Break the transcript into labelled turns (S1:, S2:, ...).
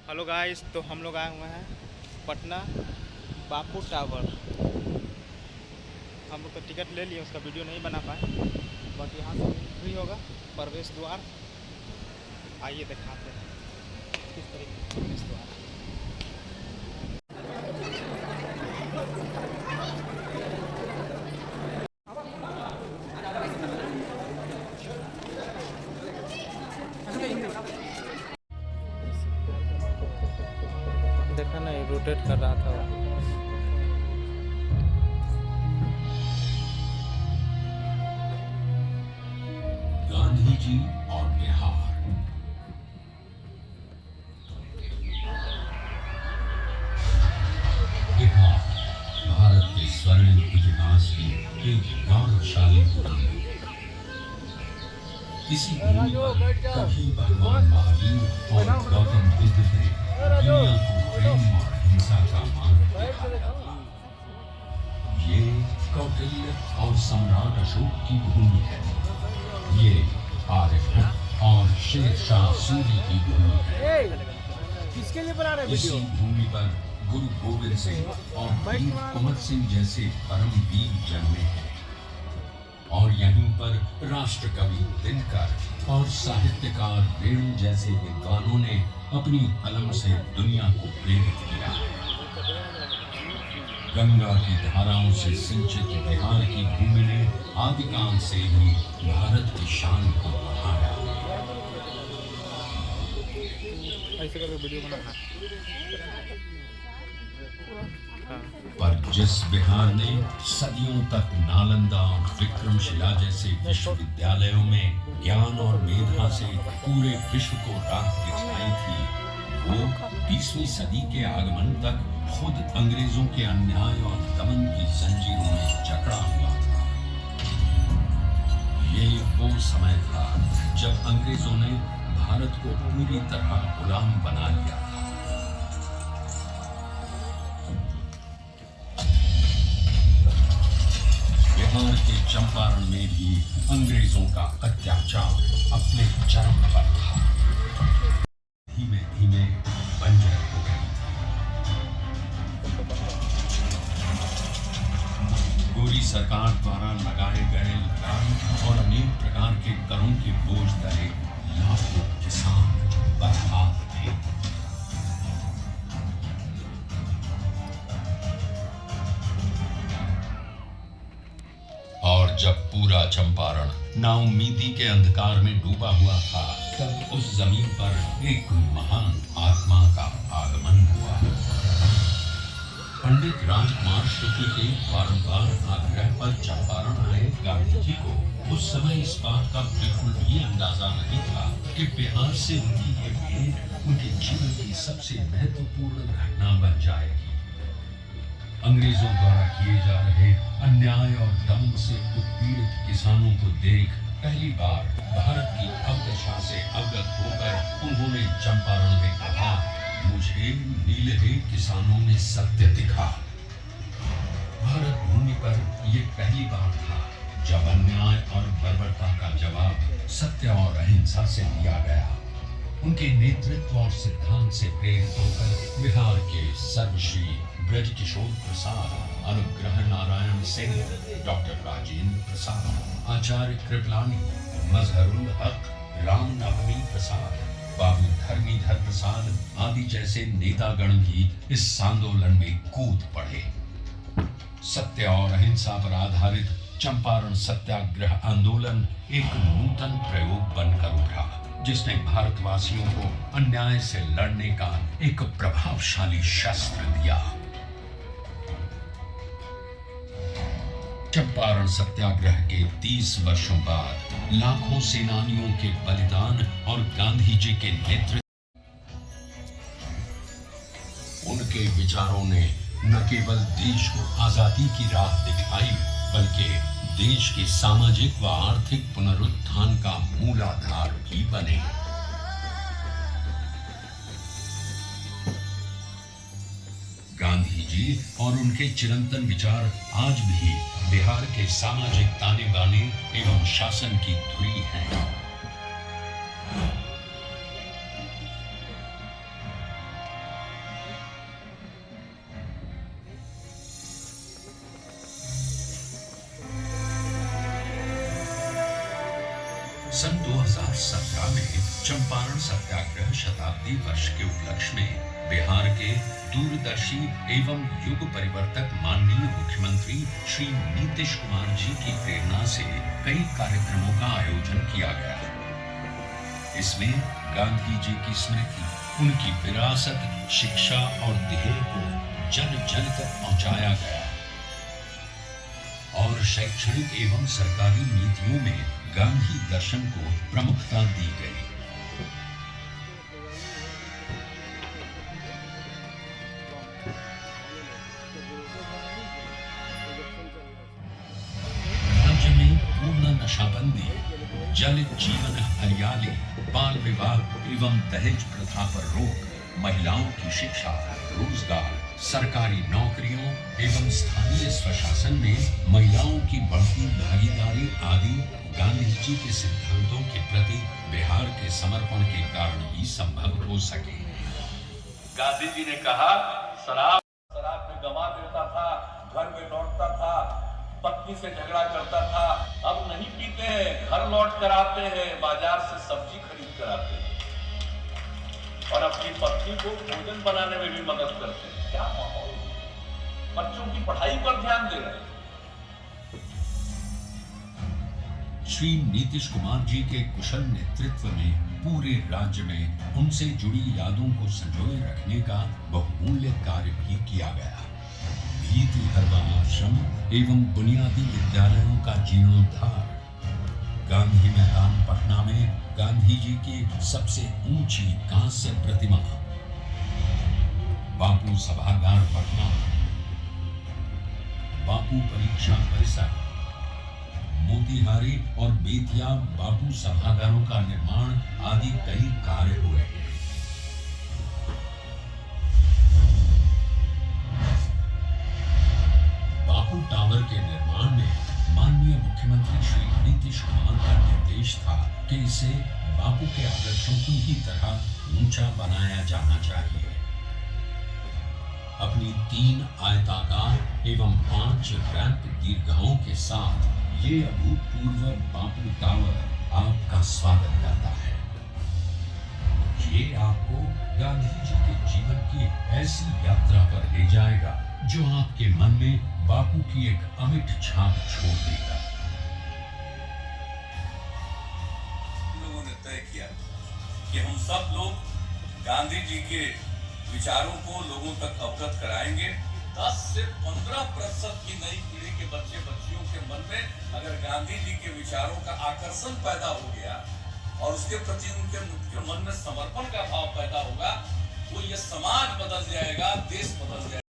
S1: Hello guys, तो हम लोग आए हुए हैं पटना बापू टावर। हम लोग तो टिकट ले लिए, उसका वीडियो नहीं बना पाए, बट यहाँ से एंट्री होगा प्रवेश द्वार। आइए दिखाते हैं किस तरीके का प्रवेश द्वार। देखा नहीं, रोटेट कर रहा था वो।
S2: गांधी जी और बिहार। बिहार भारत के स्वर्णिम इतिहास की एक गौरवशाली भूमि है। इसी भूमि पर कभी भगवान महावीर और गौतम बुद्ध ने दुनिया को प्रेम और हिंसा का मार्ग दिखाया। ये कौटिल्य और सम्राट अशोक की भूमि है। ये आर्यभट्ट और शेर शाह सूरी की भूमि है।
S3: किसके लिए बना रहे
S2: इसी भूमि पर गुरु गोविंद सिंह और वीर कुंवर सिंह जैसे परम वीर जन्मे हैं। और यहीं पर राष्ट्र कवि दिनकर और साहित्यकार वेणु जैसे विद्वानों ने अपनी कलम से दुनिया को प्रेरित किया। गंगा की धाराओं से सिंचित बिहार की भूमि ने आदिकाल से ही भारत की शान को बढ़ाया।
S1: ऐसे करके वीडियो बनाना।
S2: पर जिस बिहार ने सदियों तक नालंदा और विक्रमशिला जैसे विश्वविद्यालयों में ज्ञान और मेधा से पूरे विश्व को राह दिखाई थी, वो 20वीं सदी के आगमन तक खुद अंग्रेजों के अन्याय और दमन की जंजीरों में जकड़ा हुआ था। ये वो समय था जब अंग्रेजों ने भारत को पूरी तरह गुलाम बना लिया था। बिहार के चंपारण में भी अंग्रेजों का अत्याचार अपने चरम पर था। धीमे धीमे बंजर हो गई। गोरी सरकार द्वारा लगाए गए लगान और अनेक प्रकार के करों के बोझ तले लाखों किसान बर्बाद थे। और जब पूरा चंपारण नाउम्मीदी के अंधकार में डूबा हुआ था, तब उस जमीन पर एक महान आत्मा का आगमन हुआ। पंडित राजकुमार शुक्ल के बारंबार आग्रह पर चंपारण आए गांधी जी को उस समय इस बात का बिल्कुल भी अंदाजा नहीं था कि बिहार से उनकी ये भेंट उनके जीवन की सबसे महत्वपूर्ण घटना बन जाएगी। अंग्रेजों द्वारा किए जा रहे अन्याय और दमन से उत्पीड़ित किसानों को देख पहली बार भारत की अवदशा से अवगत होकर उन्होंने चंपारण में कहा, मुझे नीलहे किसानों में सत्य दिखा। भारत भूमि पर यह पहली बार था जब अन्याय और बर्बरता का जवाब सत्य और अहिंसा से दिया गया। उनके नेतृत्व और सिद्धांत से प्रेरित होकर बिहार के सर्वश्री ब्रजकिशोर प्रसाद, अनुग्रह नारायण सिंह, डॉक्टर राजेंद्र प्रसाद, आचार्य कृपलानी, मजहरुल हक, राम नवमी प्रसाद, बाबू धर्मीधर प्रसाद आदि जैसे नेतागण भी इस आंदोलन में कूद पड़े। सत्य और अहिंसा पर आधारित चंपारण सत्याग्रह आंदोलन एक नूतन प्रयोग बनकर उभरा, जिसने भारतवासियों को अन्याय से लड़ने का एक प्रभावशाली शस्त्र दिया। चंपारण सत्याग्रह के 30 वर्षों बाद लाखों सेनानियों के बलिदान और गांधी जी के नेतृत्व, उनके विचारों ने न केवल देश को आजादी की राह दिखाई, बल्कि देश के सामाजिक व आर्थिक पुनरुत्थान का मूलाधार भी बने। गांधी जी और उनके चिरंतन विचार आज भी बिहार के सामाजिक ताने बाने एवं शासन की धुरी हैं। सन 2017 में चंपारण सत्याग्रह शताब्दी वर्ष के उपलक्ष्य में बिहार के दूरदर्शी एवं युग परिवर्तक माननीय मुख्यमंत्री श्री नीतीश कुमार जी की प्रेरणा से कई कार्यक्रमों का आयोजन किया गया। इसमें गांधी जी की स्मृति, उनकी विरासत, शिक्षा और ध्येय को जन जन तक पहुंचाया गया और शैक्षणिक एवं सरकारी नीतियों में गांधी दर्शन को प्रमुखता दी गई। राज्य में पूर्ण नशाबंदी, जल जीवन हरियाली, बाल विवाह एवं दहेज प्रथा पर रोक, महिलाओं की शिक्षा, रोजगार, सरकारी नौकरियों एवं स्थानीय स्वशासन में महिलाओं की बढ़ती भागीदारी आदि गांधी जी के सिद्धांतों के प्रति बिहार के समर्पण के कारण ही संभव हो सके।
S4: गांधी जी ने कहा, शराब में गवा देता था, घर में लौटता था, पत्नी से झगड़ा करता था, अब नहीं पीते हैं, घर लौट कर आते हैं, बाजार से सब्जी खरीद कर आते हैं और अपनी पत्नी को भोजन बनाने में भी मदद करते हैं। क्या माहौल, बच्चों की पढ़ाई पर ध्यान दे रहे हैं।
S2: श्री नीतीश कुमार जी के कुशल नेतृत्व में पूरे राज्य में उनसे जुड़ी यादों को संजोए रखने का बहुमूल्य कार्य भी किया गया। भीति हरवा आश्रम एवं बुनियादी विद्यालयों का जीर्णोद्धार, गांधी मैदान पटना में गांधी जी की सबसे ऊंची कांस्य प्रतिमा, बापू सभागार पटना, बापू परीक्षा परिसर, मोतिहारी और बेतिया बापू सभागारों का निर्माण आदि कई कार्य हुए हैं। बापू टावर के निर्माण में माननीय मुख्यमंत्री श्री नीतीश कुमार का निर्देश था कि इसे बापू के आदर्शों की ही तरह ऊंचा बनाया जाना चाहिए। अपनी 3 आयताकार एवं 5 रैंप दीर्घाओं के साथ ये अभूतपूर्व बापू टावर आपका स्वागत करता है। ये आपको गांधी जी के जीवन की ऐसी यात्रा पर ले जाएगा जो आपके मन में बापू की एक अमिट छाप छोड़ देगा।
S4: लोगों ने तय किया कि हम सब लोग गांधी जी के विचारों को लोगों तक अवगत कराएंगे। 10 से 15% की नई पीढ़ी के बच्चे बच्चियों के मन में अगर गांधी जी के विचारों का आकर्षण पैदा हो गया और उसके प्रति उनके मन में समर्पण का भाव पैदा होगा तो ये समाज बदल जाएगा, देश बदल जाएगा।